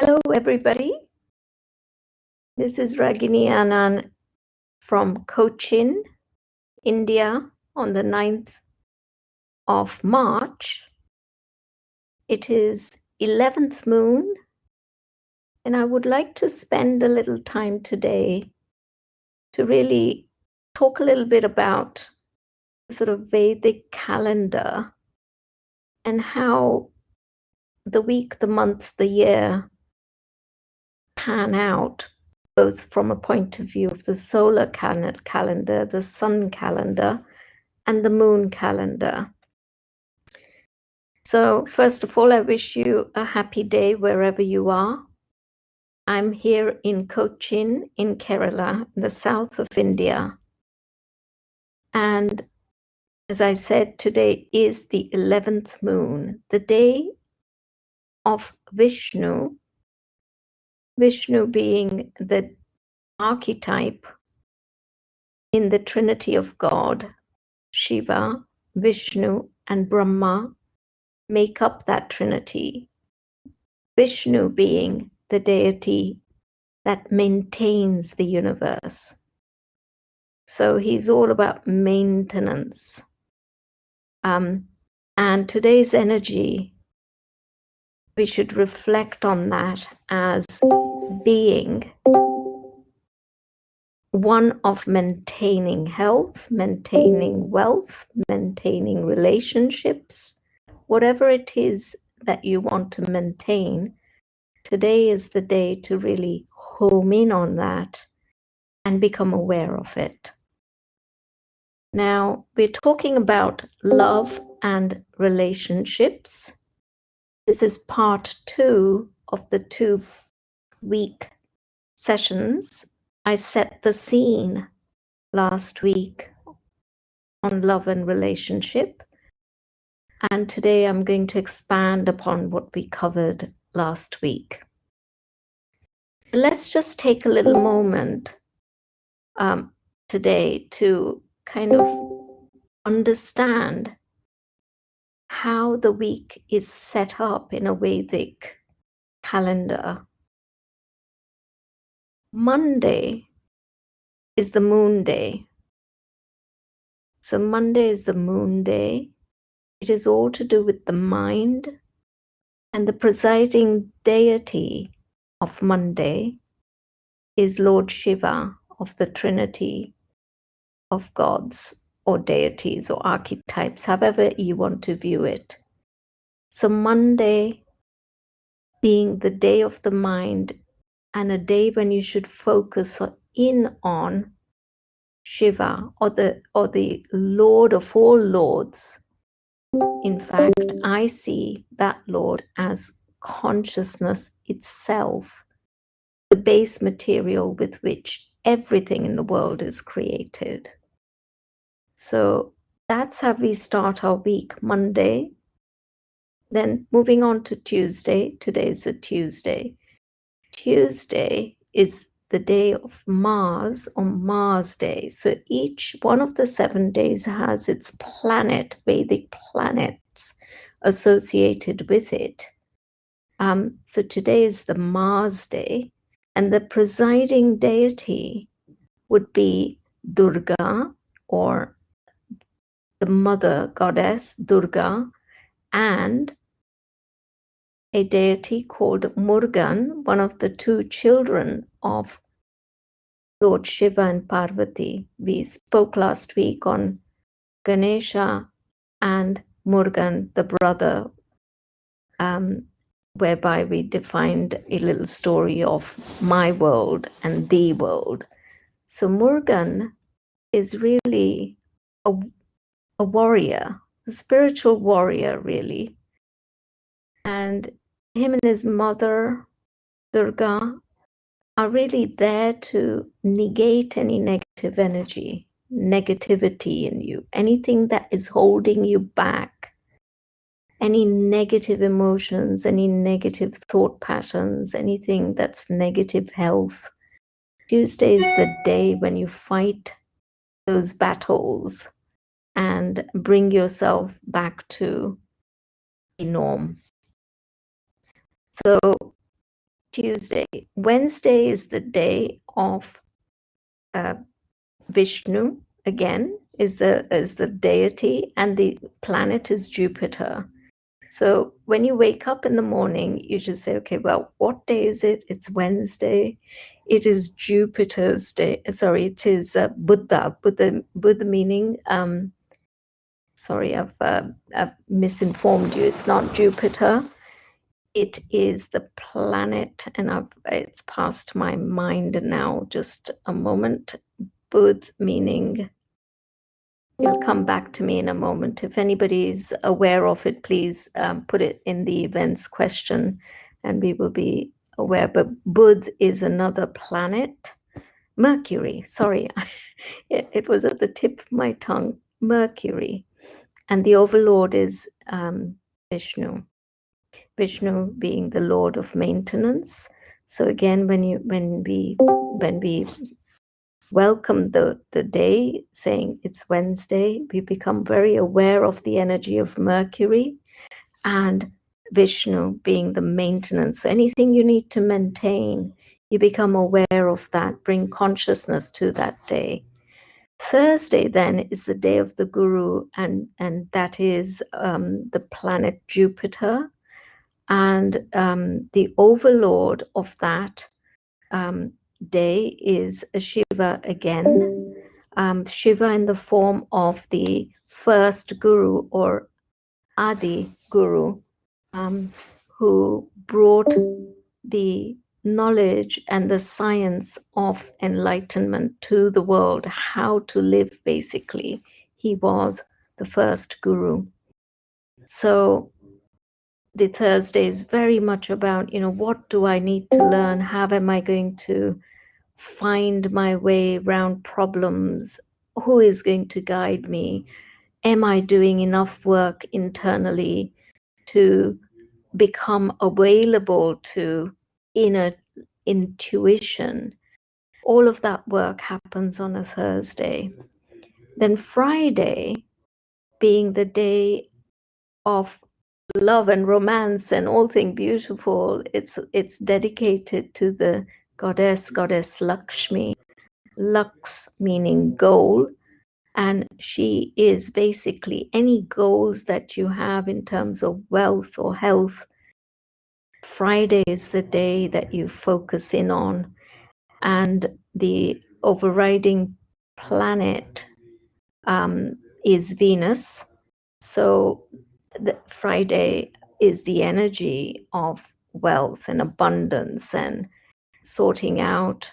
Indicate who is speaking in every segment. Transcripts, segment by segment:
Speaker 1: Hello, everybody. This is Ragini Anand from Cochin, India, on the 9th of March. It is 11th moon, and I would like to spend a little time today to really talk a little bit about the sort of Vedic calendar and how the week, the months, the year pan out, both from a point of view of the solar calendar, the sun calendar, and the moon calendar. So first of all, I wish you a happy day wherever you are. I'm here in Cochin in Kerala, in the south of India. And as I said, today is the 11th moon, the day of Vishnu, Vishnu being the archetype in the Trinity of God. Shiva, Vishnu, and Brahma make up that trinity. Vishnu being the deity that maintains the universe. So he's all about maintenance. And today's energy, we should reflect on that as being one of maintaining health, maintaining wealth, maintaining relationships, whatever it is that you want to maintain. Today is the day to really home in on that and become aware of it. Now, we're talking about love and relationships. This is part 2 of the 2-week sessions. I set the scene last week on love and relationship. And today I'm going to expand upon what we covered last week. Let's just take a little moment today to kind of understand how the week is set up in a Vedic calendar. Monday is the moon day. So Monday is the moon day. It is all to do with the mind, and the presiding deity of Monday is Lord Shiva of the Trinity of gods or deities or archetypes, however you want to view it. So Monday being the day of the mind and a day when you should focus in on Shiva or the Lord of all lords. In fact, I see that Lord as consciousness itself, the base material with which everything in the world is created. So that's how we start our week, Monday. Then moving on to Tuesday. Today is a Tuesday. Tuesday is the day of Mars, or Mars Day. So each one of the 7 days has its planet, Vedic planets associated with it. So today is the Mars Day, and the presiding deity would be Durga, or the mother goddess Durga, and a deity called Murugan, one of the 2 children of Lord Shiva and Parvati. We spoke last week on Ganesha and Murugan, the brother, whereby we defined a little story of my world and the world. So Murugan is really a warrior, a spiritual warrior, really. And him and his mother, Durga, are really there to negate any negative energy, negativity in you, anything that is holding you back, any negative emotions, any negative thought patterns, anything that's negative health. Tuesday is the day when you fight those battles and bring yourself back to a norm. So Tuesday. Wednesday is the day of Vishnu, again, is the deity, and the planet is Jupiter. So when you wake up in the morning, you should say, okay, well, what day is it? It's Wednesday. It is Jupiter's day. Sorry, it is Buddha. Buddha meaning, sorry, I've misinformed you. It's not Jupiter. It is the planet, and it's past my mind now. Just a moment. Bud meaning, it'll come back to me in a moment. If anybody's aware of it, please put it in the events question and we will be aware. But Bud is another planet. Mercury, sorry, it was at the tip of my tongue. Mercury. And the overlord is Vishnu. Vishnu being the lord of maintenance. So again, when we welcome the day, saying it's Wednesday, we become very aware of the energy of Mercury, and Vishnu being the maintenance. So anything you need to maintain, you become aware of that, bring consciousness to that day. Thursday then is the day of the Guru, and that is the planet Jupiter, and the overlord of that day is Shiva again. Shiva in the form of the first Guru or Adi Guru, who brought the knowledge and the science of enlightenment to the world, how to live basically. He was the first Guru. So the Thursday is very much about, what do I need to learn? How am I going to find my way around problems? Who is going to guide me? Am I doing enough work internally to become available to inner intuition? All of that work happens on a Thursday. Then Friday, being the day of love and romance and all things beautiful, it's dedicated to the goddess Lakshmi. Lux meaning goal, and she is basically any goals that you have in terms of wealth or health. Friday is the day that you focus in on, and the overriding planet is Venus. So the Friday is the energy of wealth and abundance and sorting out,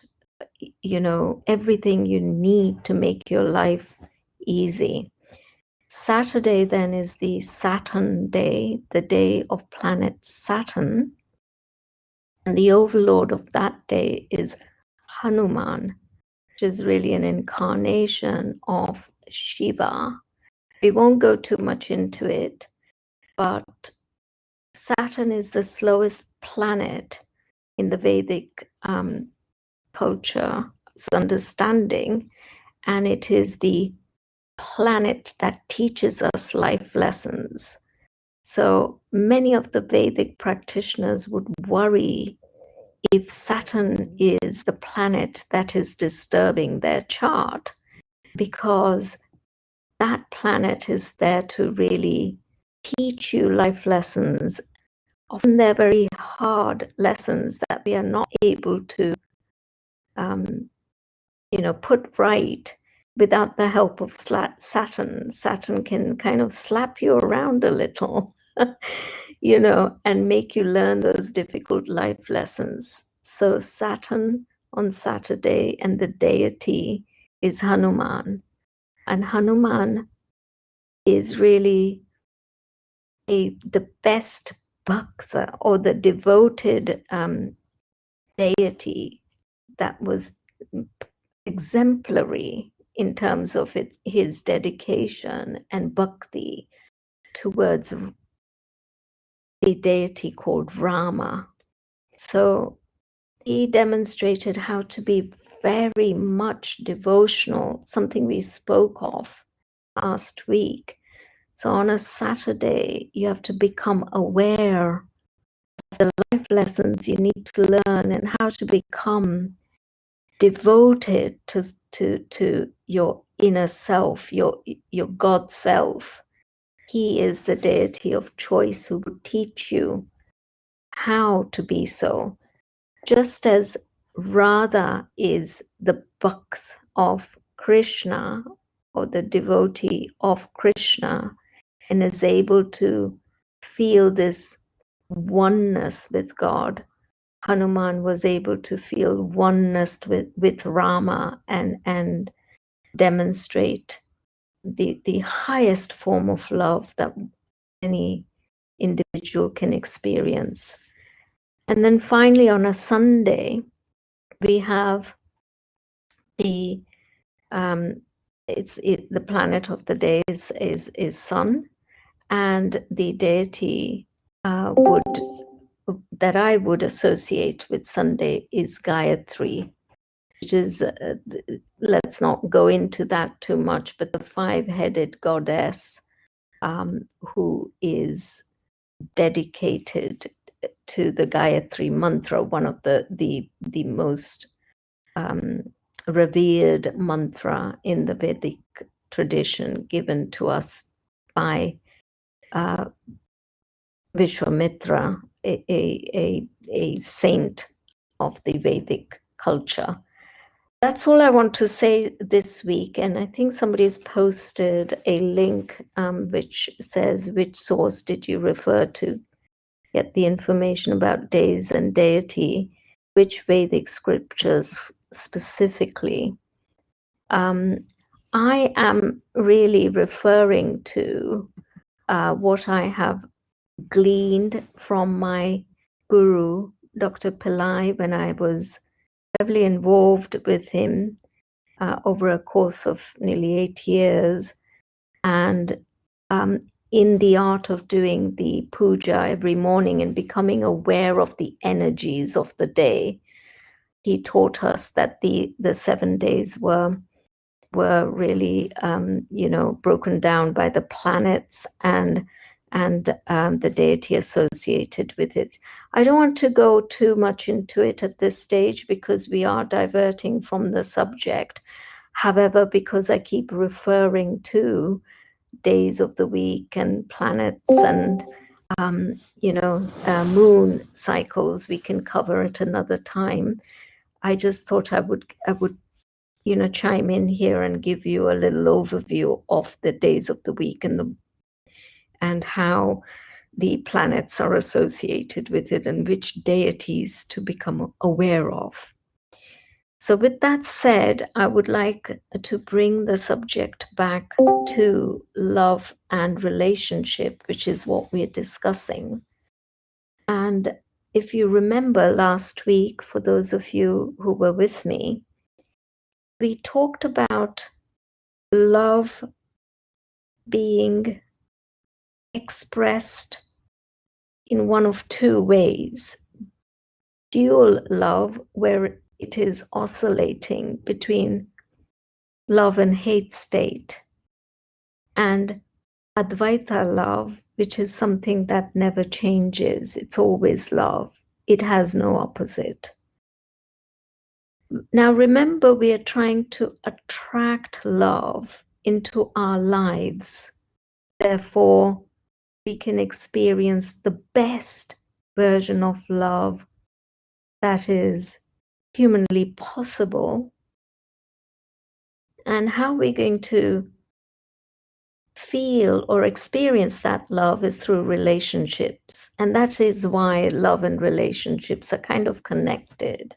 Speaker 1: everything you need to make your life easy. Saturday then is the Saturn day, the day of planet Saturn. And the overlord of that day is Hanuman, which is really an incarnation of Shiva. We won't go too much into it, but Saturn is the slowest planet in the Vedic culture's understanding, and it is the planet that teaches us life lessons. So many of the Vedic practitioners would worry if Saturn is the planet that is disturbing their chart, because that planet is there to really teach you life lessons. Often they're very hard lessons that we are not able to, put right without the help of Saturn. Saturn can kind of slap you around a little, and make you learn those difficult life lessons. So Saturn on Saturday, and the deity is Hanuman. And Hanuman is really the best bhakta, or the devoted deity that was exemplary in terms of his dedication and bhakti towards a deity called Rama. So he demonstrated how to be very much devotional, something we spoke of last week. So on a Saturday, you have to become aware of the life lessons you need to learn and how to become devoted to your inner self, your God self. He is the deity of choice who will teach you how to be so. Just as Radha is the bhakt of Krishna or the devotee of Krishna and is able to feel this oneness with God, Hanuman was able to feel oneness with Rama and demonstrate the highest form of love that any individual can experience. And then finally, on a Sunday, we have the the planet of the day is Sun, and the deity that I would associate with Sunday is Gayatri, which is, let's not go into that too much, but the five-headed goddess who is dedicated to the Gayatri mantra, one of the most revered mantra in the Vedic tradition, given to us by Vishwamitra, a saint of the Vedic culture. That's all I want to say this week. And I think somebody's posted a link which says, which source did you refer to get the information about days and deity, which Vedic scriptures specifically. I am really referring to what I have gleaned from my guru, Dr. Pillai, when I was heavily involved with him over a course of nearly 8 years. And in the art of doing the puja every morning and becoming aware of the energies of the day, he taught us that the 7 days were really, broken down by the planets and the deity associated with it. I don't want to go too much into it at this stage because we are diverting from the subject. However, because I keep referring to days of the week and planets and moon cycles, we can cover at another time. I just thought I would chime in here and give you a little overview of the days of the week and how the planets are associated with it and which deities to become aware of. So with that said, I would like to bring the subject back to love and relationship, which is what we're discussing. And if you remember last week, for those of you who were with me, we talked about love being expressed in one of two ways. Dual love, where it is oscillating between love and hate state, and Advaita love, which is something that never changes. It's always love. It has no opposite. Now, remember, we are trying to attract love into our lives. Therefore, we can experience the best version of love that is humanly possible. And how we're going to feel or experience that love is through relationships. And that is why love and relationships are kind of connected.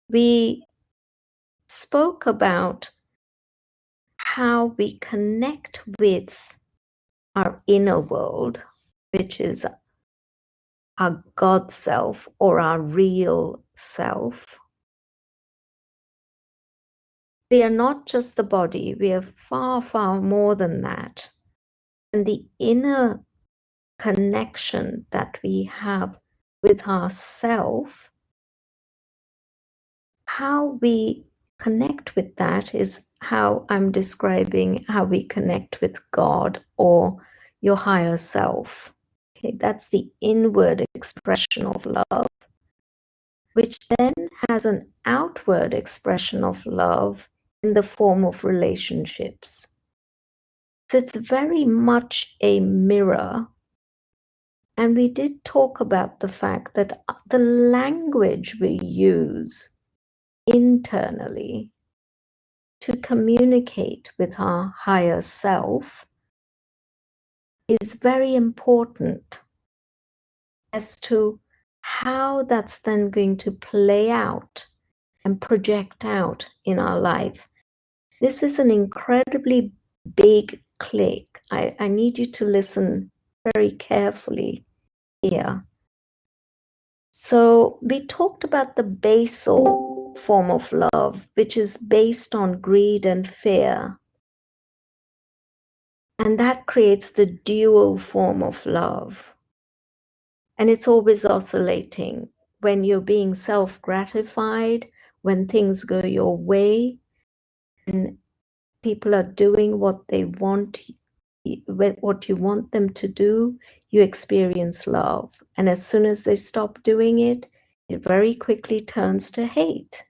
Speaker 1: We spoke about how we connect with our inner world, which is our God self or our real self. We are not just the body, we are far, far more than that. And the inner connection that we have with ourself, how we connect with that is how I'm describing how we connect with God or your higher self. Okay, that's the inward expression of love, which then has an outward expression of love in the form of relationships. So it's very much a mirror. And we did talk about the fact that the language we use internally to communicate with our higher self is very important as to how that's then going to play out and project out in our life. This is an incredibly big click. I need you to listen very carefully here. So we talked about the basal form of love, which is based on greed and fear. And that creates the dual form of love. And it's always oscillating. When you're being self-gratified, when things go your way, and people are doing what they want, what you want them to do, you experience love. And as soon as they stop doing it, it very quickly turns to hate.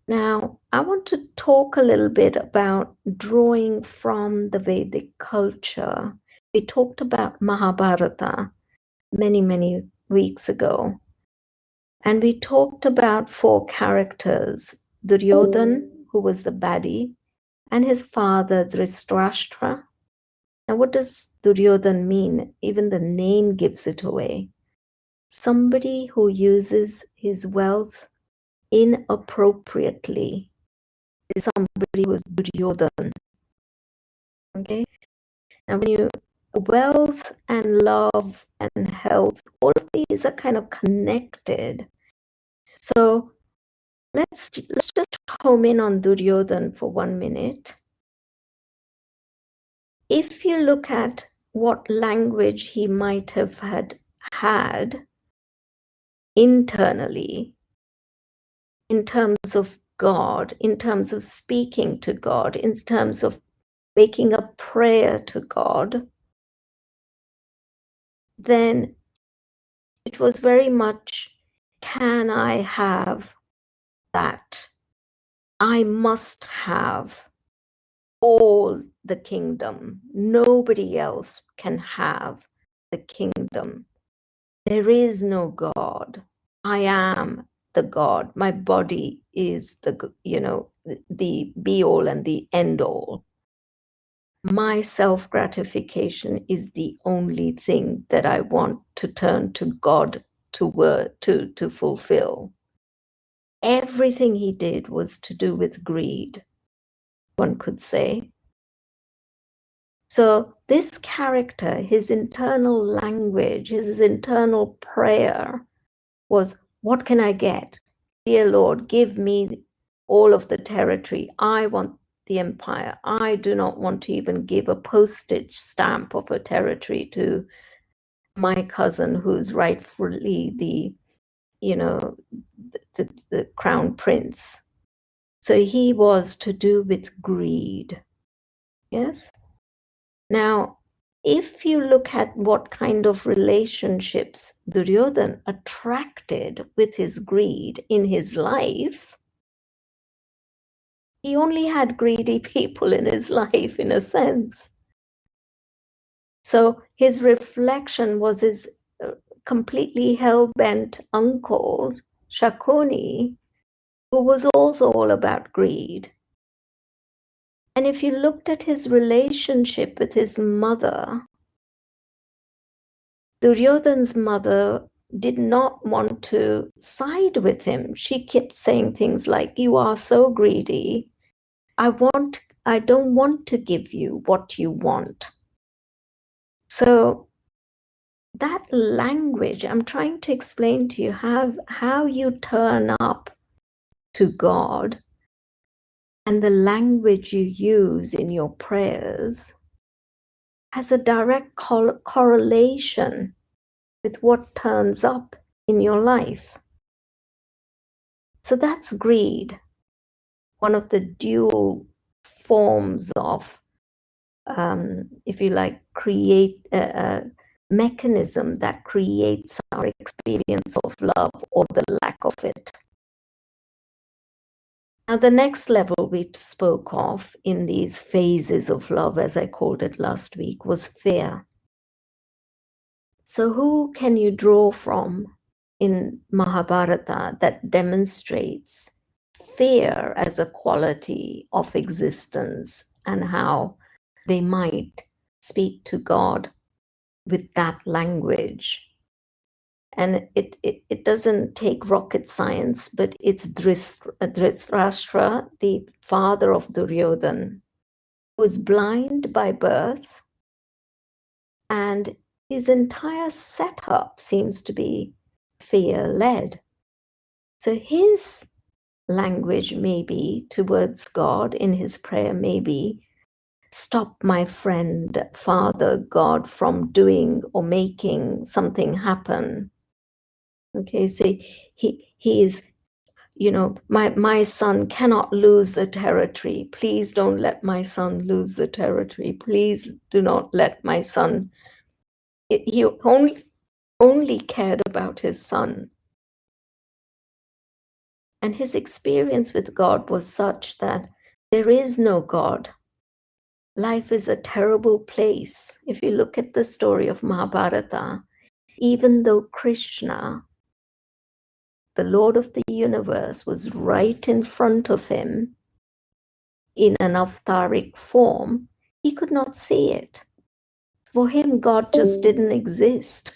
Speaker 1: Now, I want to talk a little bit about drawing from the Vedic culture. We talked about Mahabharata many, many weeks ago. And we talked about 4 characters, Duryodhan, who was the baddie, and his father, Dhritarashtra. Now, what does Duryodhan mean? Even the name gives it away. Somebody who uses his wealth inappropriately is somebody who is Duryodhan. Okay? Now, when you wealth and love and health, all of these are kind of connected. So let's just home in on Duryodhan for 1 minute. If you look at what language he might have had internally, in terms of God, in terms of speaking to God, in terms of making a prayer to God, then it was very much, can I have that? I must have all the kingdom. Nobody else can have the kingdom. There is no God. I am the God. My body is the be all and the end all. My self-gratification is the only thing that I want to turn to God to fulfill. Everything he did was to do with greed, one could say. So this character, his internal language, his internal prayer was, what can I get? Dear Lord, give me all of the territory. I want the empire. I do not want to even give a postage stamp of a territory to my cousin who's rightfully the crown prince. So he was to do with greed. Yes? Now, if you look at what kind of relationships Duryodhan attracted with his greed in his life, he only had greedy people in his life, in a sense. So his reflection was his completely hell-bent uncle, Shakuni, who was also all about greed. And if you looked at his relationship with his mother, Duryodhan's mother did not want to side with him. She kept saying things like, you are so greedy. I don't want to give you what you want. So that language, I'm trying to explain to you how you turn up to God and the language you use in your prayers has a direct correlation with what turns up in your life. So that's greed, one of the dual forms of, if you like, mechanism that creates our experience of love or the lack of it. Now, the next level we spoke of in these phases of love, as I called it last week, was fear. So who can you draw from in Mahabharata that demonstrates fear as a quality of existence and how they might speak to God with that language? And it doesn't take rocket science, but it's Dhritarashtra, the father of Duryodhan, who was blind by birth, and his entire setup seems to be fear-led. So his language maybe towards God in his prayer maybe, stop my friend, Father God, from doing or making something happen. Okay, so he is, my son cannot lose the territory. Please don't let my son lose the territory. Please do not let my son. He only cared about his son. And his experience with God was such that there is no God. Life is a terrible place. If you look at the story of Mahabharata, even though Krishna, the Lord of the universe, was right in front of him in an avtaric form, he could not see it. For him, God just didn't exist.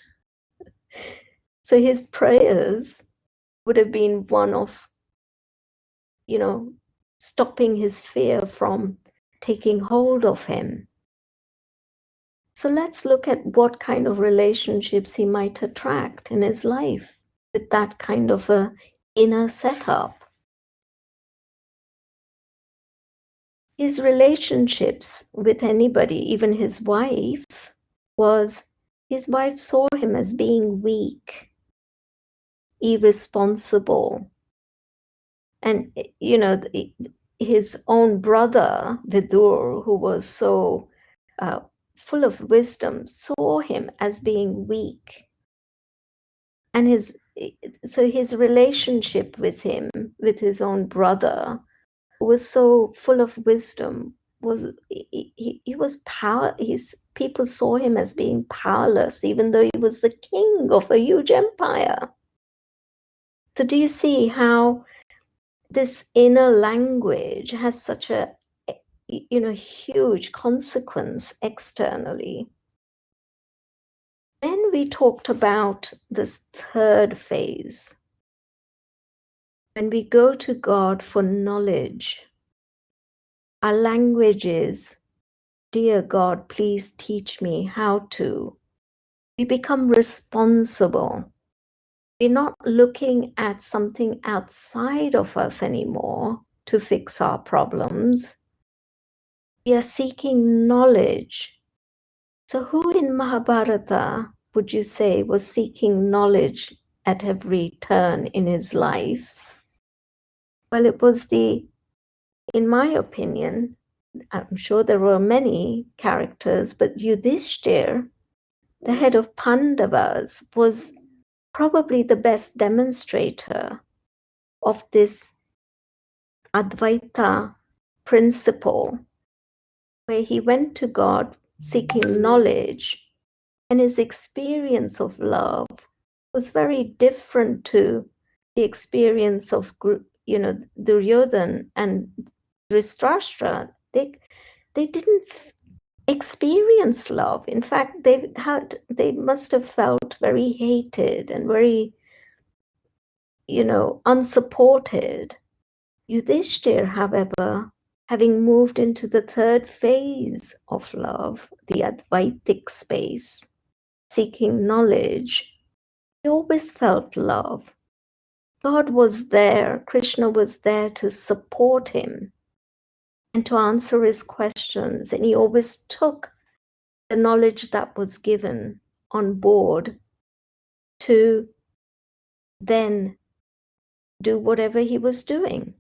Speaker 1: So his prayers would have been one of, stopping his fear from taking hold of him. So let's look at what kind of relationships he might attract in his life with that kind of a inner setup. His relationships with anybody, even his wife, his wife saw him as being weak, irresponsible. And, his own brother, Vidur, who was so full of wisdom, saw him as being weak. And his relationship with him, with his own brother, who was so full of wisdom, he was people saw him as being powerless, even though he was the king of a huge empire. So do you see how this inner language has such a huge consequence externally? Then we talked about this third phase. When we go to God for knowledge, our language is, dear God, please teach me how to. We become responsible. We're not looking at something outside of us anymore to fix our problems. We are seeking knowledge. So who in Mahabharata would you say was seeking knowledge at every turn in his life? Well, it was in my opinion, I'm sure there were many characters, but Yudhishthir, the head of Pandavas, was probably the best demonstrator of this Advaita principle, where he went to God seeking knowledge, and his experience of love was very different to the experience of, Duryodhan and Dhritarashtra. They didn't experience love. In fact, they must have felt very hated and very, unsupported. Yudhishthir, however, having moved into the third phase of love, the Advaitic space, seeking knowledge, he always felt love. God was there, Krishna was there to support him and to answer his questions, and he always took the knowledge that was given on board to then do whatever he was doing.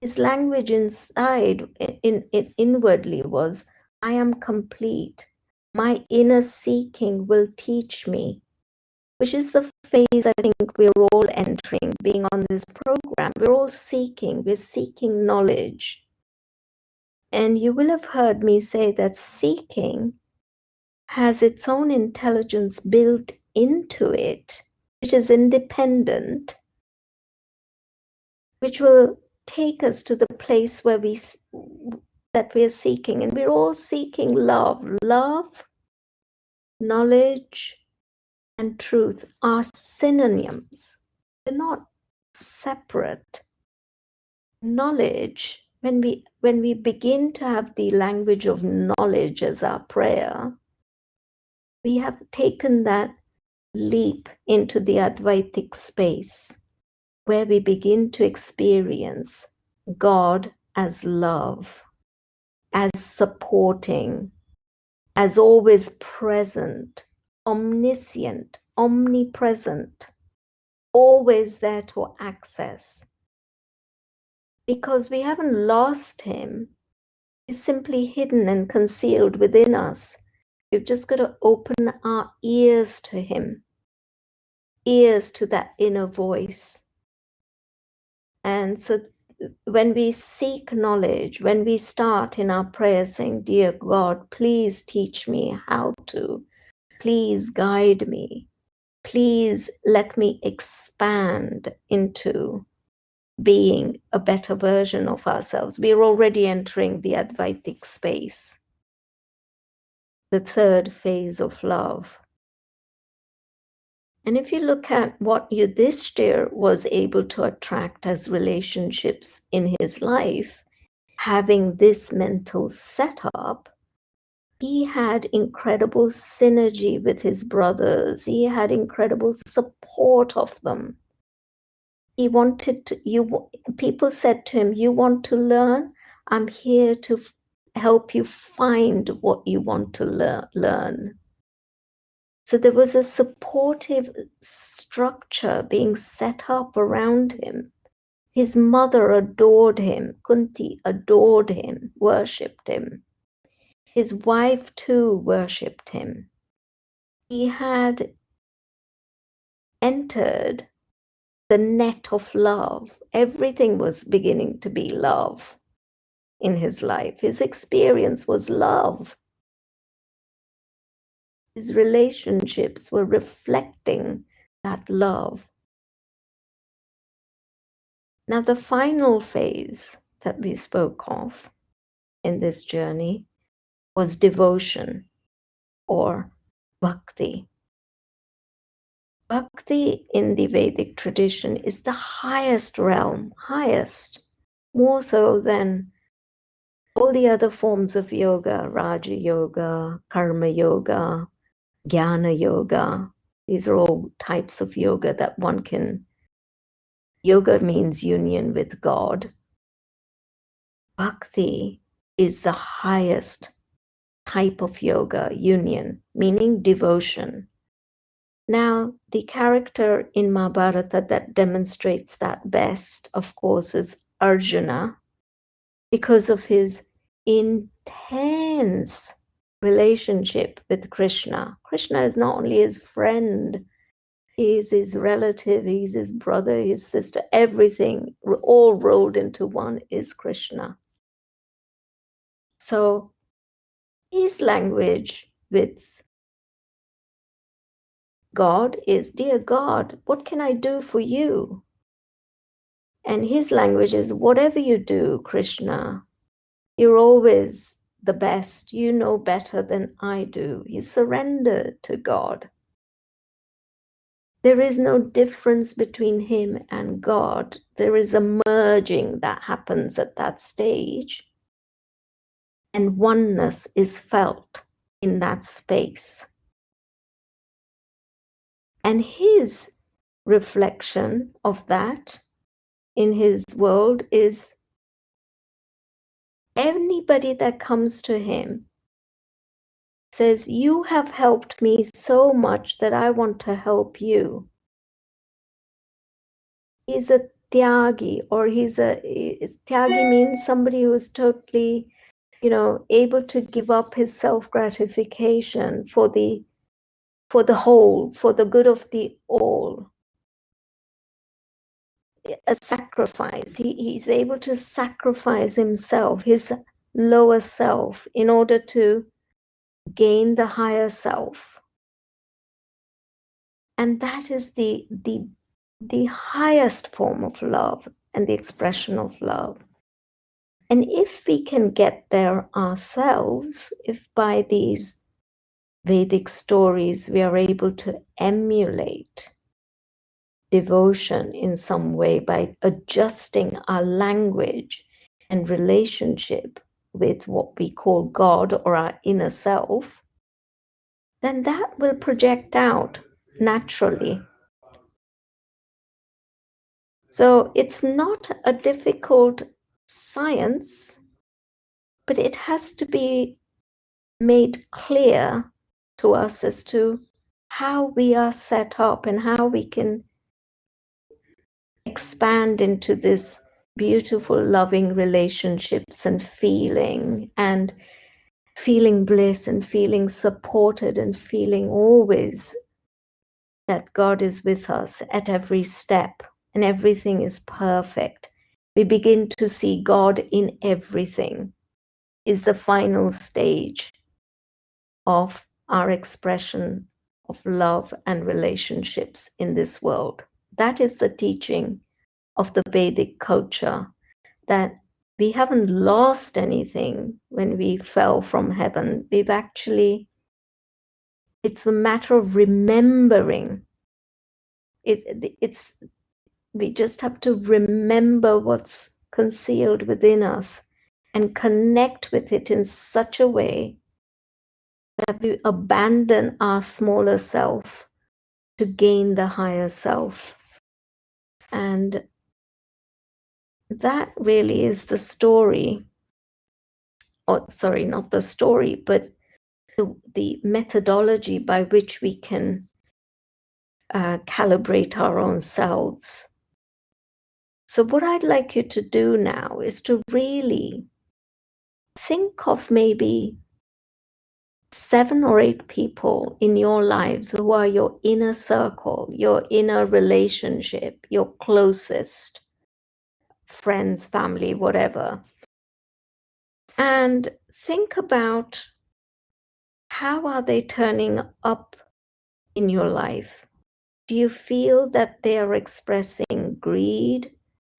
Speaker 1: His language inside, inwardly, was, I am complete. My inner seeking will teach me, which is the phase I think we're all entering, being on this program. We're all seeking, we're seeking knowledge. And you will have heard me say that seeking has its own intelligence built into it, which is independent, which will take us to the place where that we're seeking. And we're all seeking love. Love, knowledge, and truth are synonyms. They're not separate. Knowledge, when we begin to have the language of knowledge as our prayer, we have taken that leap into the Advaitic space where we begin to experience God as love, as supporting, as always present, omniscient, omnipresent, always there to access. Because we haven't lost him, he's simply hidden and concealed within us. We've just got to open our ears to him, ears to that inner voice. And so when we seek knowledge, when we start in our prayer saying, "Dear God, please teach me how to, please guide me, please let me expand into being a better version of ourselves," we're already entering the Advaitic space, the third phase of love. And if you look at what Yudhishthir was able to attract as relationships in his life, having this mental setup, he had incredible synergy with his brothers. He had incredible support of them. He wanted to, people said to him, "You want to learn? I'm here to help you find what you want to learn." So there was a supportive structure being set up around him. His mother adored him. Kunti adored him, worshipped him. His wife too worshipped him. He had entered the net of love. Everything was beginning to be love in his life. His experience was love. His relationships were reflecting that love. Now, the final phase that we spoke of in this journey was devotion or bhakti. Bhakti in the Vedic tradition is the highest realm, highest, more so than all the other forms of yoga, Raja Yoga, Karma Yoga, Jnana Yoga. These are all types of yoga that one can. Yoga means union with God. Bhakti is the highest type of yoga, union, meaning devotion. Now, the character in Mahabharata that demonstrates that best, of course, is Arjuna, because of his intense relationship with Krishna. Krishna is not only his friend, he's his relative, he's his brother, his sister, everything, all rolled into one is Krishna. So his language with God is, "Dear God, what can I do for you?" And his language is, "Whatever you do, Krishna, you're always the best. You know better than I do." He surrendered to God. There is no difference between him and God. There is a merging that happens at that stage, and oneness is felt in that space. And his reflection of that in his world is anybody that comes to him says, "You have helped me so much that I want to help you." He's a tyagi, or tyagi means somebody who is totally, able to give up his self-gratification for the whole, for the good of the all. A sacrifice. He's able to sacrifice himself, his lower self, in order to gain the higher self. And that is the highest form of love and the expression of love. And if we can get there ourselves, if by these Vedic stories we are able to emulate devotion in some way by adjusting our language and relationship with what we call God or our inner self, then that will project out naturally. So it's not a difficult science, but it has to be made clear to us as to how we are set up and how we can expand into this beautiful, loving relationships and feeling bliss and feeling supported and feeling always that God is with us at every step and everything is perfect. We begin to see God in everything is the final stage of our expression of love and relationships in this world. That is the teaching of the Vedic culture, that we haven't lost anything when we fell from heaven. It's a matter of remembering. We just have to remember what's concealed within us and connect with it in such a way that we abandon our smaller self to gain the higher self. And that really is the story. Oh, sorry, not the story, but the methodology by which we can calibrate our own selves. So what I'd like you to do now is to really think of maybe 7 or 8 people in your lives who are your inner circle, your inner relationship, your closest friends, family, whatever. And think about how are they turning up in your life? Do you feel that they are expressing greed,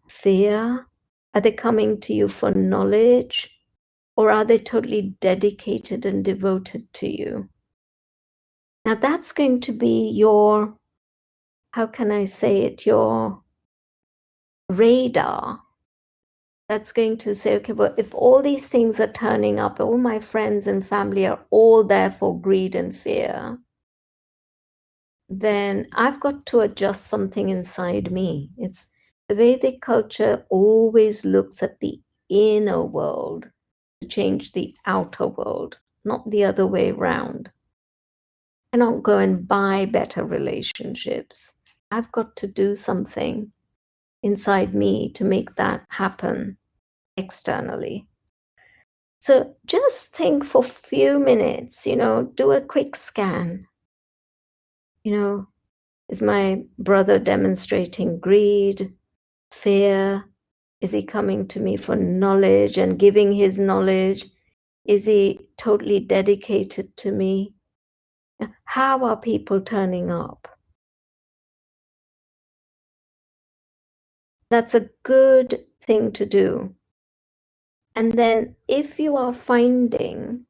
Speaker 1: fear? Are they coming to you for knowledge? Or are they totally dedicated and devoted to you? Now that's going to be your, how can I say it, your radar. That's going to say, okay, well, if all these things are turning up, all my friends and family are all there for greed and fear, then I've got to adjust something inside me. It's the Vedic culture always looks at the inner world to change the outer world, not the other way around. I don't go and buy better relationships. I've got to do something inside me to make that happen externally. So just think for a few minutes, do a quick scan. Is my brother demonstrating greed, fear? Is he coming to me for knowledge and giving his knowledge? Is he totally dedicated to me? How are people turning up? That's a good thing to do. And then if you are finding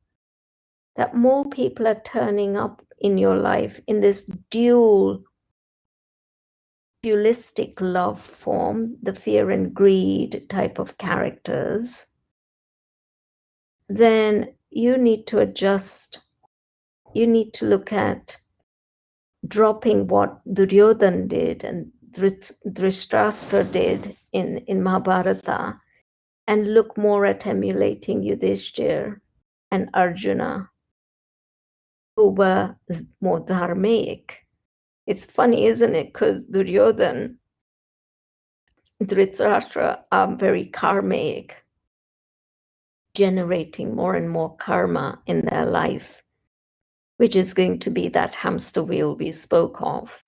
Speaker 1: that more people are turning up in your life in this dualistic love form, the fear and greed type of characters, then you need to adjust. You need to look at dropping what Duryodhana did and Dhritarashtra did in Mahabharata and look more at emulating Yudhishthir and Arjuna, who were more dharmic. It's funny, isn't it? Because Duryodhana, Dhritarashtra are very karmic. generating more and more karma in their life, which is going to be that hamster wheel we spoke of.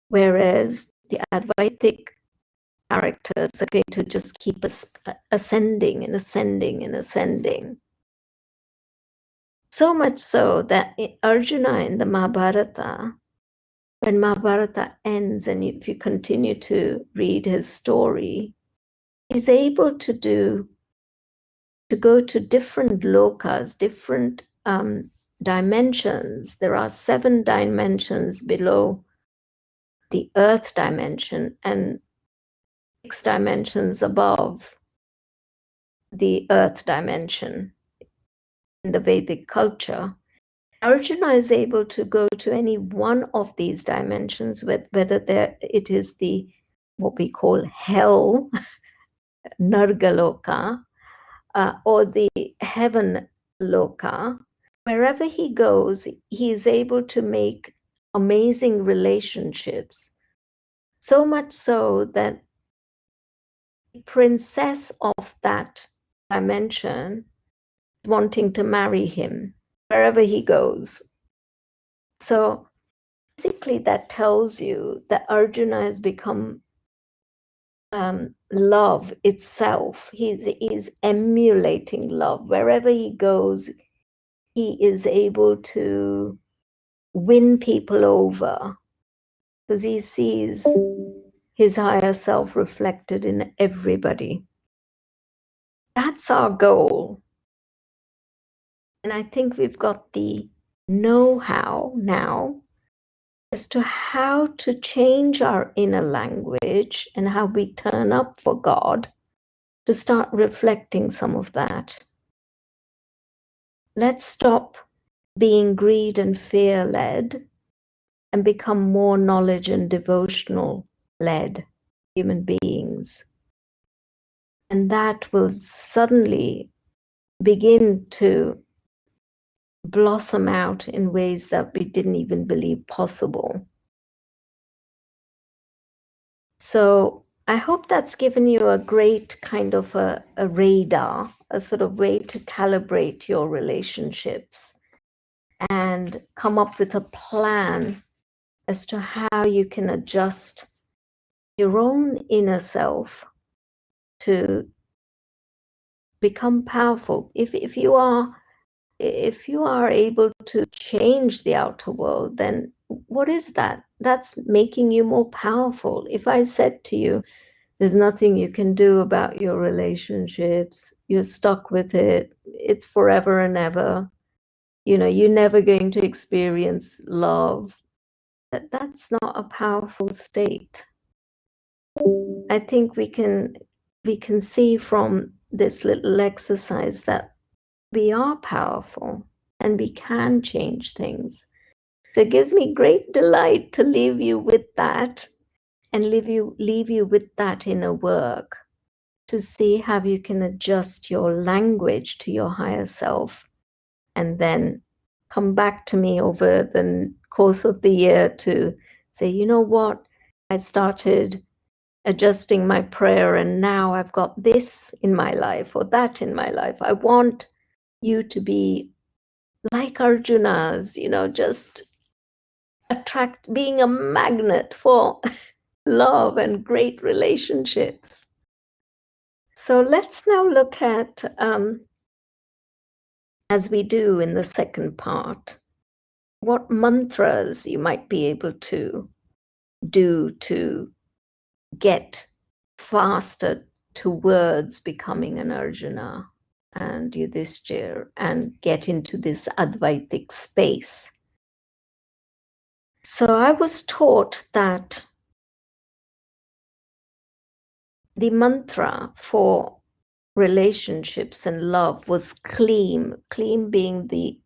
Speaker 1: Whereas the Advaitic characters are going to just keep ascending and ascending and ascending. So much so that Arjuna in the Mahabharata, when Mahabharata ends, and if you continue to read his story, is able to go to different lokas, different dimensions. There are 7 dimensions below the earth dimension and 6 dimensions above the earth dimension in the Vedic culture. Arjuna is able to go to any one of these dimensions, whether it is what we call hell, Nargaloka, or the heaven loka. Wherever he goes, he is able to make amazing relationships. So much so that the princess of that dimension is wanting to marry him wherever he goes. So basically that tells you that Arjuna has become love itself. He's emulating love. Wherever he goes, he is able to win people over because he sees his higher self reflected in everybody. That's our goal. And I think we've got the know-how now as to how to change our inner language and how we turn up for God to start reflecting some of that. Let's stop being greed and fear-led and become more knowledge and devotional-led human beings. And that will suddenly begin to blossom out in ways that we didn't even believe possible. So I hope that's given you a great kind of a radar, a sort of way to calibrate your relationships and come up with a plan as to how you can adjust your own inner self to become powerful. If you are able to change the outer world, then what is that? That's making you more powerful. If I said to you, there's nothing you can do about your relationships, you're stuck with it, it's forever and ever, you're never going to experience love, that's not a powerful state. I think we can see from this little exercise that we are powerful and we can change things. So it gives me great delight to leave you with that and leave you with that inner work to see how you can adjust your language to your higher self and then come back to me over the course of the year to say, you know what, I started adjusting my prayer and now I've got this in my life or that in my life. I want you to be like Arjuna's, just being a magnet for love and great relationships. So let's now look at, as we do in the second part, what mantras you might be able to do to get faster towards becoming an Arjuna and Yudhishthir and get into this Advaitic space. So I was taught that the mantra for relationships and love was Kleem, Kleem being the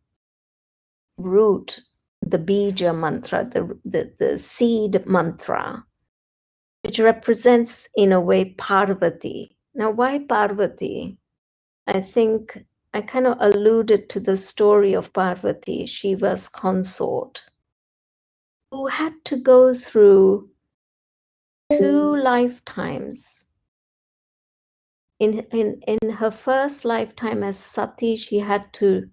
Speaker 1: root, the bija mantra, the seed mantra, which represents, in a way, Parvati. Now, why Parvati? I think I kind of alluded to the story of Parvati, Shiva's consort, who had to go through 2 lifetimes in her first lifetime as Sati, she had to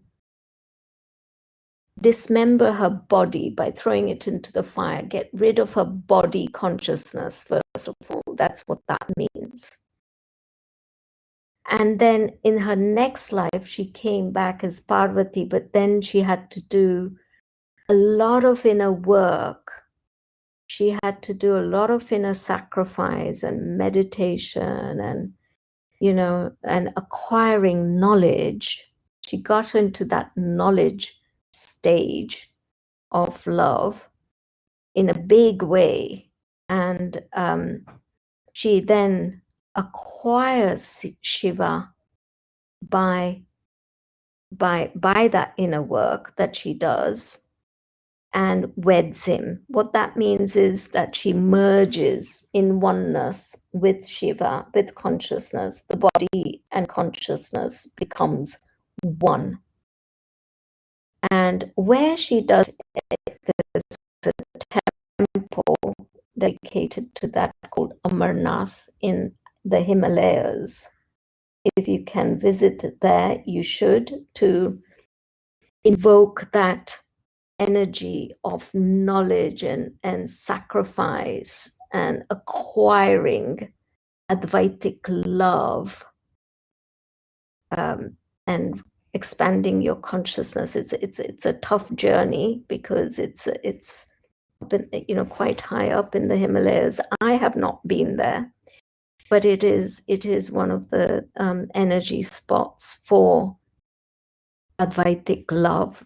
Speaker 1: dismember her body by throwing it into the fire, get rid of her body consciousness, first of all. That's what that means. And then in her next life, she came back as Parvati, but then she had to do a lot of inner work. She had to do a lot of inner sacrifice and meditation and, and acquiring knowledge. She got into that knowledge stage of love in a big way. And she then acquires Shiva by that inner work that she does and weds him. What that means is that she merges in oneness with Shiva, with consciousness. The body and consciousness becomes one. And where she does it, there's a temple dedicated to that called Amarnath in the Himalayas. If you can visit there, you should, to invoke that energy of knowledge and sacrifice and acquiring Advaitic love, and expanding your consciousness. It's a tough journey because it's been, quite high up in the Himalayas. I have not been there, but it is one of the energy spots for Advaitic love,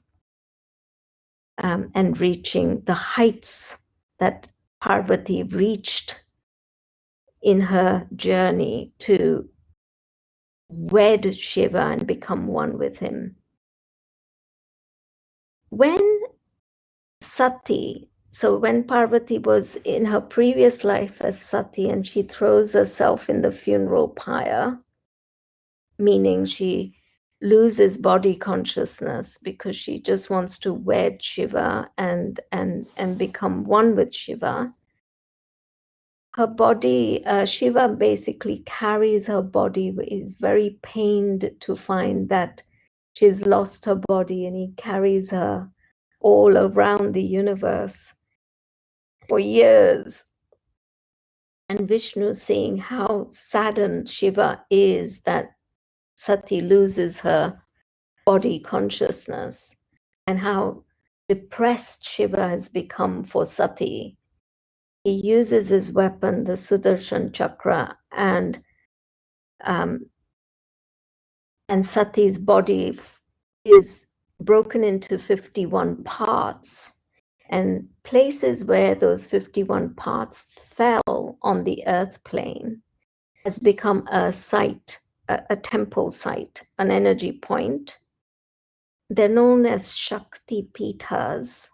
Speaker 1: and reaching the heights that Parvati reached in her journey to wed Shiva and become one with him. When Parvati was in her previous life as Sati and she throws herself in the funeral pyre, meaning she loses body consciousness because she just wants to wed Shiva and become one with Shiva. Her body, Shiva basically carries her body, is very pained to find that she's lost her body, and he carries her all around the universe for years. And Vishnu, seeing how saddened Shiva is that Sati loses her body consciousness and how depressed Shiva has become for Sati, he uses his weapon, the Sudarshan Chakra, and Sati's body is broken into 51 parts, and places where those 51 parts fell on the earth plane has become a site, a temple site, an energy point. They're known as Shakti Pithas.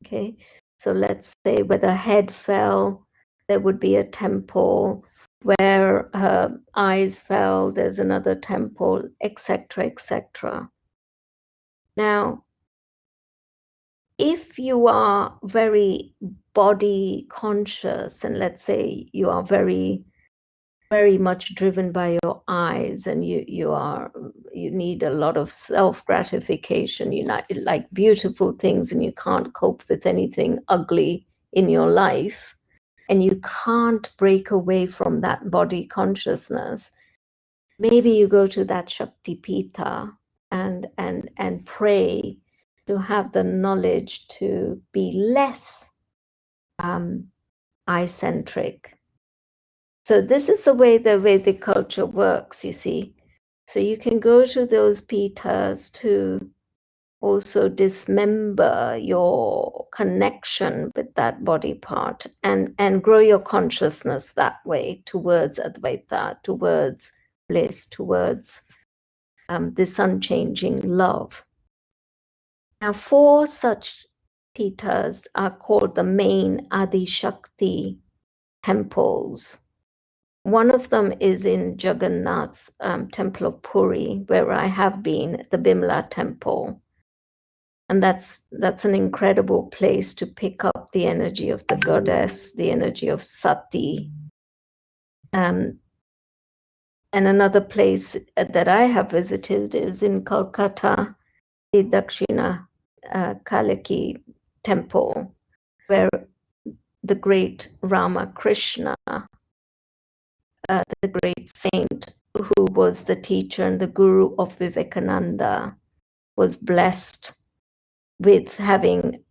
Speaker 1: Okay, so let's say where the head fell, there would be a temple. Where her eyes fell, there's another temple, etc., etc. Now, if you are very body conscious, and let's say you are very, very much driven by your eyes, and you need a lot of self-gratification, you like beautiful things, and you can't cope with anything ugly in your life, and you can't break away from that body consciousness, maybe you go to that Shakti Pitha and pray to have the knowledge to be less eye-centric. So this is the way the Vedic culture works, you see. So you can go to those Pithas to also dismember your connection with that body part and grow your consciousness that way towards Advaita, towards bliss, towards this unchanging love. Now, 4 such Pithas are called the main Adi Shakti temples. One of them is in Jagannath Temple of Puri, where I have been, the Bimla Temple. And that's an incredible place to pick up the energy of the goddess, the energy of Sati. And another place that I have visited is in Kolkata, the Dakshina Kalaki temple, where the great Ramakrishna, the great saint who was the teacher and the guru of Vivekananda, was blessed with having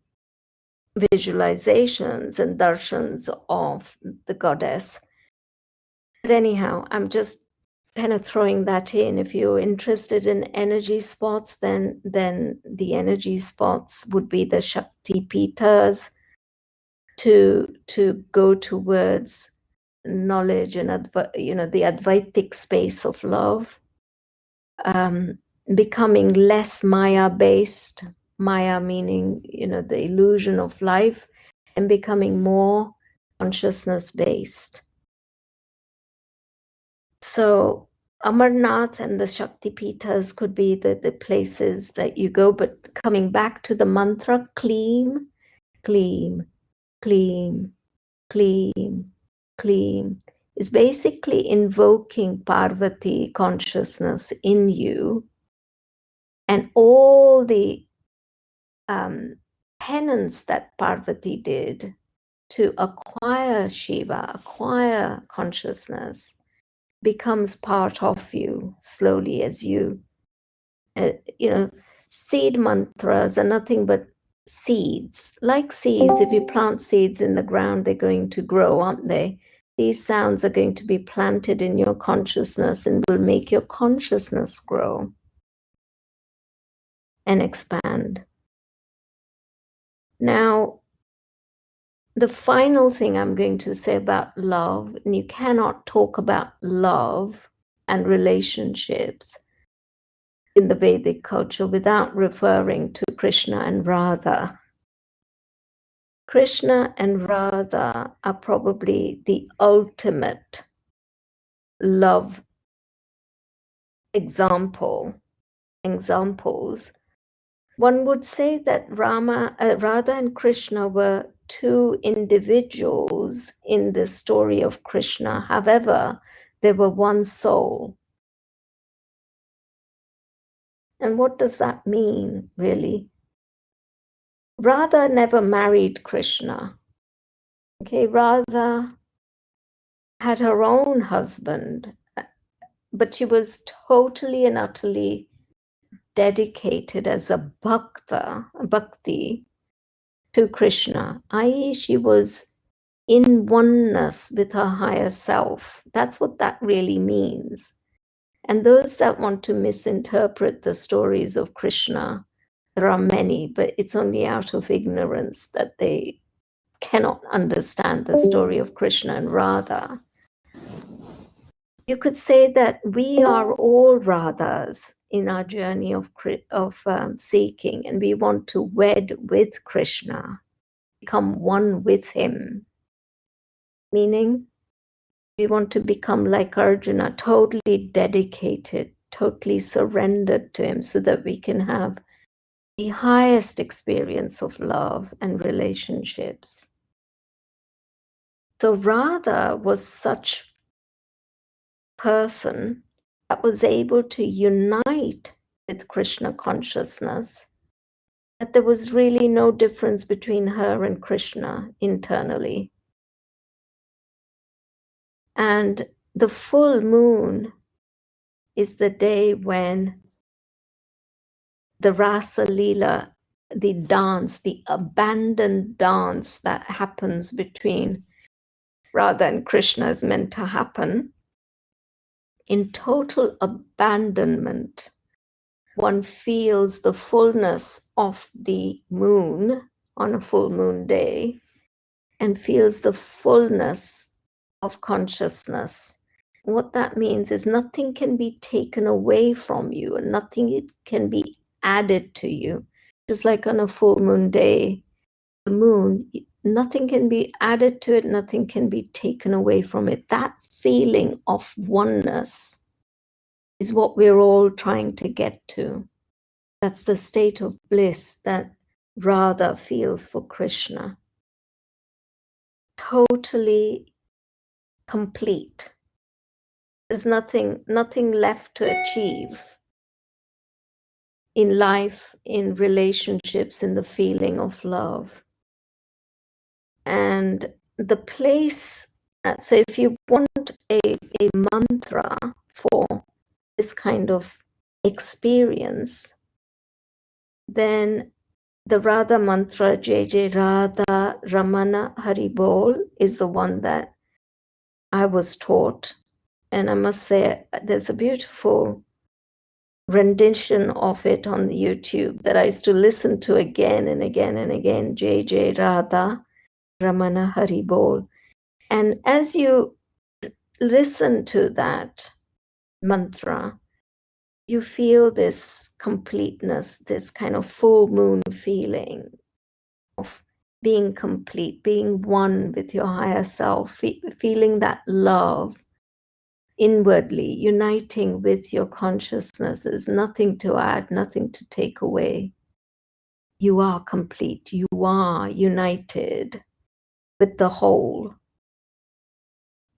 Speaker 1: visualizations and darshans of the goddess. But anyhow, I'm just kind of throwing that in. If you're interested in energy spots, then the energy spots would be the Shakti Pitas, to go towards knowledge and the Advaitic space of love, becoming less Maya based. Maya meaning the illusion of life, and becoming more consciousness based. So Amarnath and the Shakti Pitas could be the places that you go, but coming back to the mantra, Kleem, Kleem, Kleem, Kleem, Kleem, is basically invoking Parvati consciousness in you, and all the penance that Parvati did to acquire Shiva, acquire consciousness, becomes part of you slowly as you, seed mantras are nothing but seeds. Like seeds, if you plant seeds in the ground, they're going to grow, aren't they? These sounds are going to be planted in your consciousness and will make your consciousness grow and expand. Now, the final thing I'm going to say about love, and you cannot talk about love and relationships in the Vedic culture without referring to Krishna and Radha. Krishna and Radha are probably the ultimate love examples. One would say that Radha and Krishna were two individuals in the story of Krishna. However, they were one soul. And what does that mean, really? Radha never married Krishna. Okay, Radha had her own husband, but she was totally and utterly dedicated as a bhakti to Krishna, i.e., she was in oneness with her higher self. That's what that really means. And those that want to misinterpret the stories of Krishna, there are many, but it's only out of ignorance that they cannot understand the story of Krishna and Radha. You could say that we are all Radhas in our journey of seeking, and we want to wed with Krishna, become one with him. Meaning, we want to become like Arjuna, totally dedicated, totally surrendered to him, so that we can have the highest experience of love and relationships. So Radha was such person that was able to unite with Krishna consciousness, that there was really no difference between her and Krishna internally. And the full moon is the day when the Rasa Leela, the dance, the abandoned dance that happens between Radha and Krishna, is meant to happen. In total abandonment, one feels the fullness of the moon on a full moon day, and feels the fullness of consciousness. What that means is nothing can be taken away from you, and nothing can be added to you. Just like on a full moon day, the moon, nothing can be added to it, nothing can be taken away from it. That feeling of oneness is what we're all trying to get to. That's the state of bliss that Radha feels for Krishna. Totally complete. There's nothing left to achieve in life, in relationships, in the feeling of love. And the place, so if you want a mantra for this kind of experience, then the Radha mantra, Jai Jai Radha Ramana Hari Bol, is the one that I was taught. And I must say, there's a beautiful rendition of it on the YouTube that I used to listen to again and again and again, Jai Jai Radha Ramana Hari Bol. And as you listen to that mantra, you feel this completeness, this kind of full moon feeling of being complete, being one with your higher self, feeling that love inwardly, uniting with your consciousness. There's nothing to add, nothing to take away. You are complete. You are united with the whole.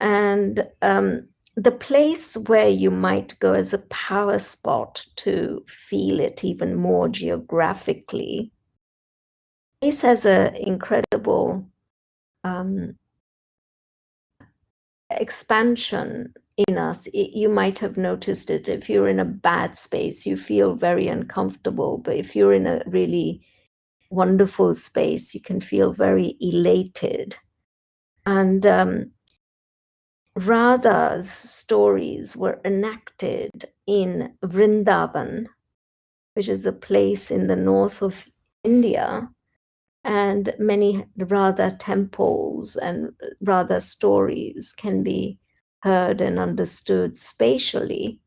Speaker 1: And the place where you might go as a power spot to feel it even more geographically, this has an incredible expansion in us. You might have noticed it. If you're in a bad space, you feel very uncomfortable. But if you're in a really wonderful space, you can feel very elated. And Radha's stories were enacted in Vrindavan, which is a place in the north of India, and many Radha temples and Radha stories can be heard and understood spatially.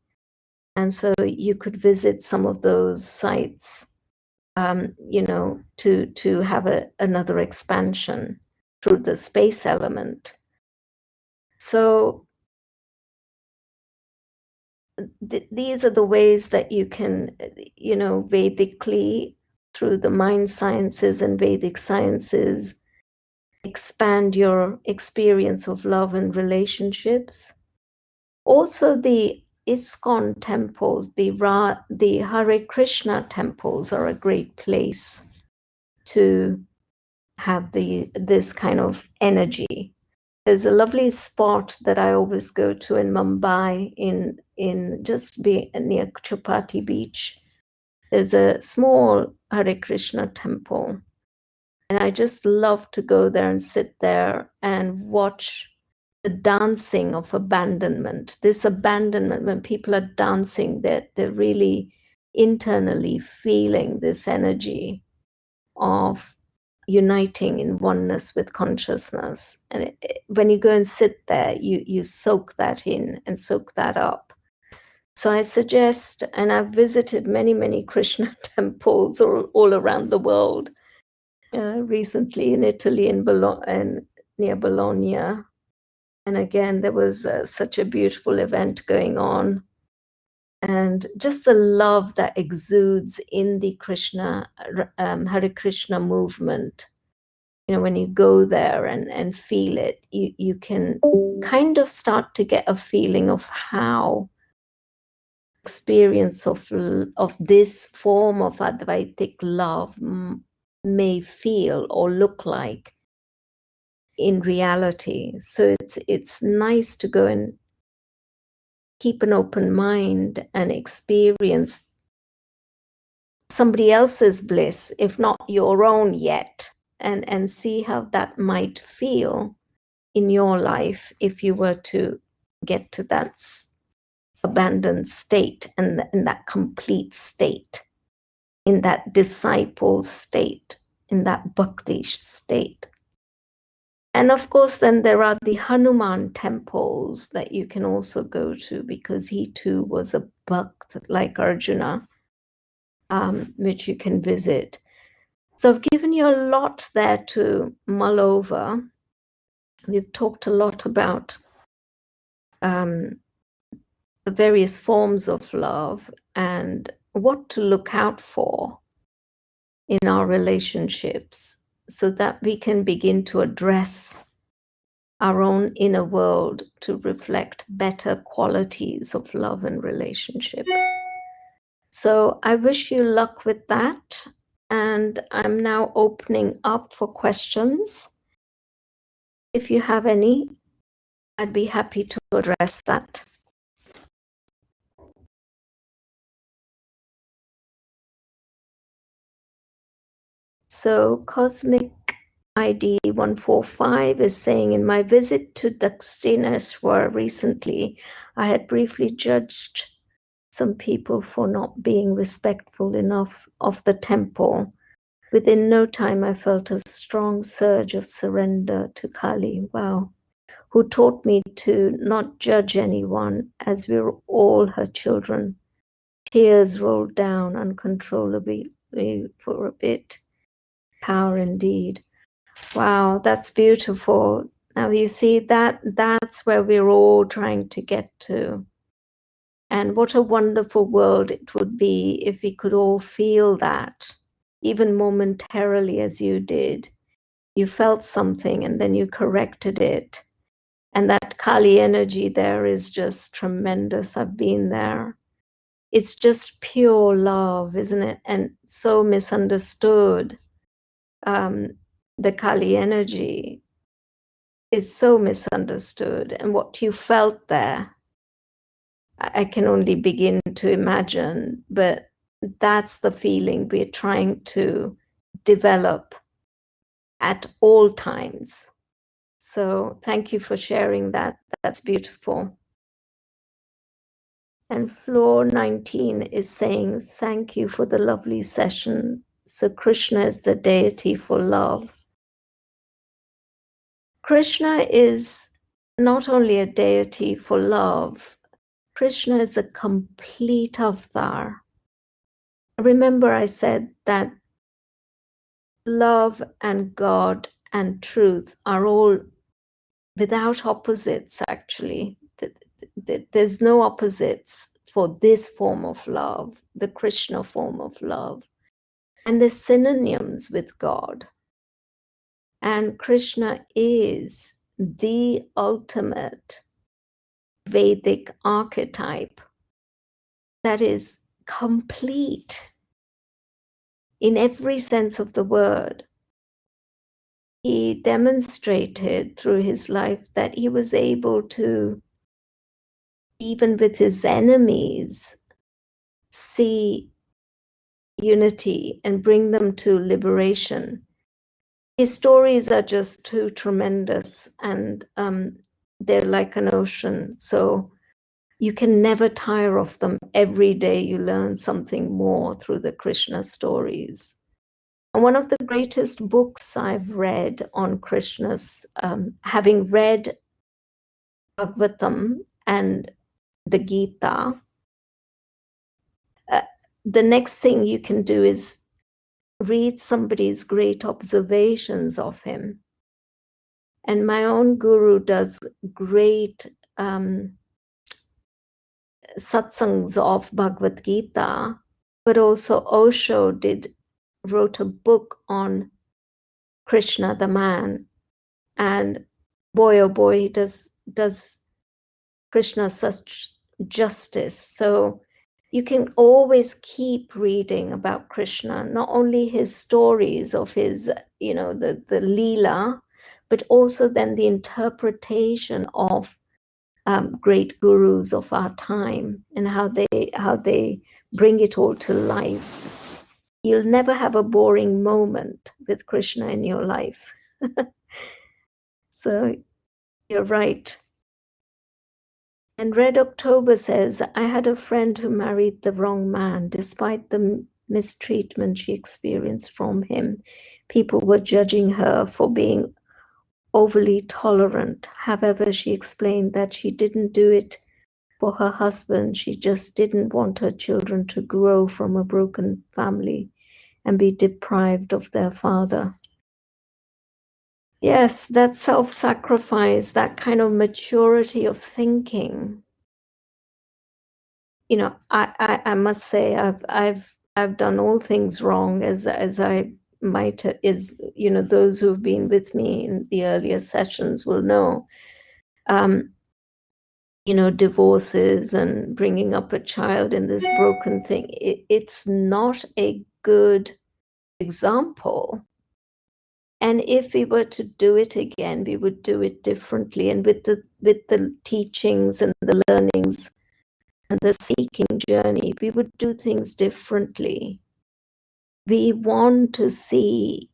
Speaker 1: And so you could visit some of those sites, to have another expansion through the space element. So these are the ways that you can, Vedically, through the mind sciences and Vedic sciences, expand your experience of love and relationships. Also, the ISKCON temples, the Hare Krishna temples are a great place to have this kind of energy. There's a lovely spot that I always go to in Mumbai, in just near Chapati Beach. There's a small Hare Krishna temple, and I just love to go there and sit there and watch the dancing of abandonment. This abandonment, when people are dancing, they're really internally feeling this energy of uniting in oneness with consciousness. And when you go and sit there, you soak that in and soak that up. So I suggest, and I've visited many Krishna temples all around the world, recently in Italy, and near Bologna. And again, there was such a beautiful event going on. And just the love that exudes in the Hare Krishna movement. When you go there and feel it, you can kind of start to get a feeling of how experience of this form of Advaitic love may feel or look like in reality. So it's nice to go and keep an open mind and experience somebody else's bliss, if not your own yet, and see how that might feel in your life if you were to get to that abandoned state and that complete state, in that disciple state, in that bhakti state. And of course, then there are the Hanuman temples that you can also go to, because he too was a bhakt like Arjuna, which you can visit. So I've given you a lot there to mull over. We've talked a lot about the various forms of love and what to look out for in our relationships, so that we can begin to address our own inner world to reflect better qualities of love and relationship. So I wish you luck with that. And I'm now opening up for questions. If you have any, I'd be happy to address that. So Cosmic ID 145 is saying, in my visit to Dakshineshwar recently, I had briefly judged some people for not being respectful enough of the temple. Within no time, I felt a strong surge of surrender to Kali. Wow. Who taught me to not judge anyone, as we were all her children. Tears rolled down uncontrollably for a bit. Power indeed. Wow, that's beautiful. Now you see that's where we're all trying to get to. And what a wonderful world it would be if we could all feel that, even momentarily as you did. You felt something and then you corrected it. And that Kali energy there is just tremendous. I've been there. It's just pure love, isn't it? And so misunderstood. The Kali energy is so misunderstood. And what you felt there, I can only begin to imagine, but that's the feeling we're trying to develop at all times. So thank you for sharing that. That's beautiful. And floor 19 is saying, thank you for the lovely session. So Krishna is the deity for love. Krishna is not only a deity for love, Krishna is a complete avatar. Remember, I said that love and God and truth are all without opposites, actually. There's no opposites for this form of love, the Krishna form of love. And there's synonyms with God. And Krishna is the ultimate Vedic archetype that is complete in every sense of the word. He demonstrated through his life that he was able to, even with his enemies, see unity and bring them to liberation. His stories are just too tremendous, and they're like an ocean. So you can never tire of them. Every day you learn something more through the Krishna stories. And one of the greatest books I've read on Krishna's, having read Bhagavatam and the Gita, the next thing you can do is read somebody's great observations of him. And my own guru does great satsangs of Bhagavad Gita, but also Osho wrote a book on Krishna the man, and boy oh boy, he does Krishna such justice. So you can always keep reading about Krishna, not only his stories of his, the Leela, but also then the interpretation of great gurus of our time and how they bring it all to life. You'll never have a boring moment with Krishna in your life. So you're right. And Red October says, I had a friend who married the wrong man. Despite the mistreatment she experienced from him, people were judging her for being overly tolerant. However, she explained that she didn't do it for her husband. She just didn't want her children to grow from a broken family and be deprived of their father. Yes, that self-sacrifice, that kind of maturity of thinking. I must say I've done all things wrong as I is, those who've been with me in the earlier sessions will know, divorces and bringing up a child in this broken thing, it's not a good example. And if we were to do it again, we would do it differently. And with the teachings and the learnings and the seeking journey, we would do things differently. We want to see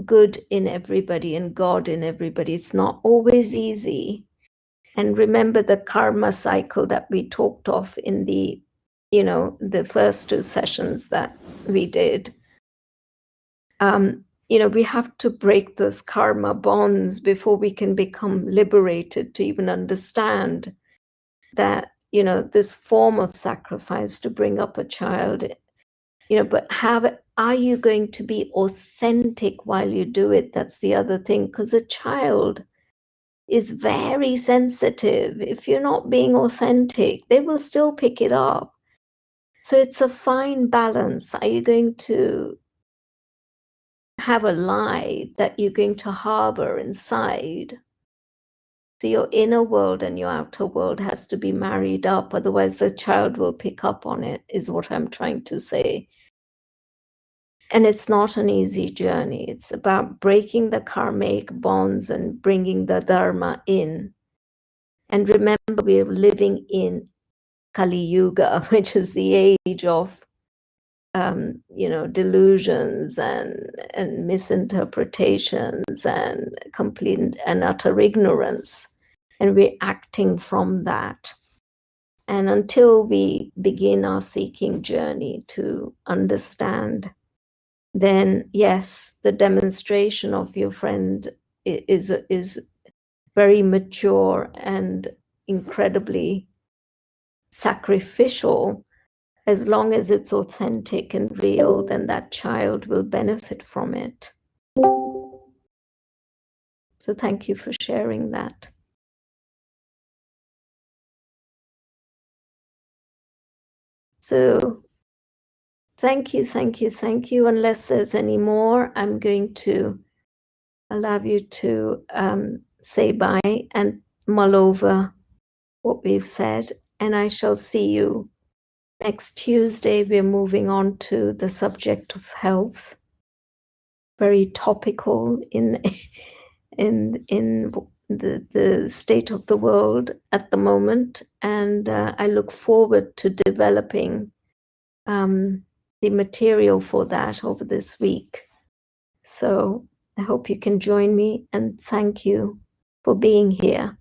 Speaker 1: good in everybody and God in everybody. It's not always easy. And remember the karma cycle that we talked of in the first two sessions that we did. We have to break those karma bonds before we can become liberated to even understand that, this form of sacrifice to bring up a child, but are you going to be authentic while you do it? That's the other thing, because a child is very sensitive. If you're not being authentic, they will still pick it up. So it's a fine balance. Are you going to have a lie that you're going to harbor inside? So your inner world and your outer world has to be married up, otherwise the child will pick up on it, is what I'm trying to say. And it's not an easy journey. It's about breaking the karmic bonds and bringing the dharma in. And remember, we're living in Kali Yuga, which is the age of delusions and misinterpretations and complete and utter ignorance. And we're acting from that. And until we begin our seeking journey to understand, then yes, the demonstration of your friend is very mature and incredibly sacrificial. As long as it's authentic and real, then that child will benefit from it. So thank you for sharing that. So thank you. Unless there's any more, I'm going to allow you to say bye and mull over what we've said. And I shall see you next Tuesday. We're moving on to the subject of health. Very topical in the state of the world at the moment. And I look forward to developing the material for that over this week. So I hope you can join me, and thank you for being here.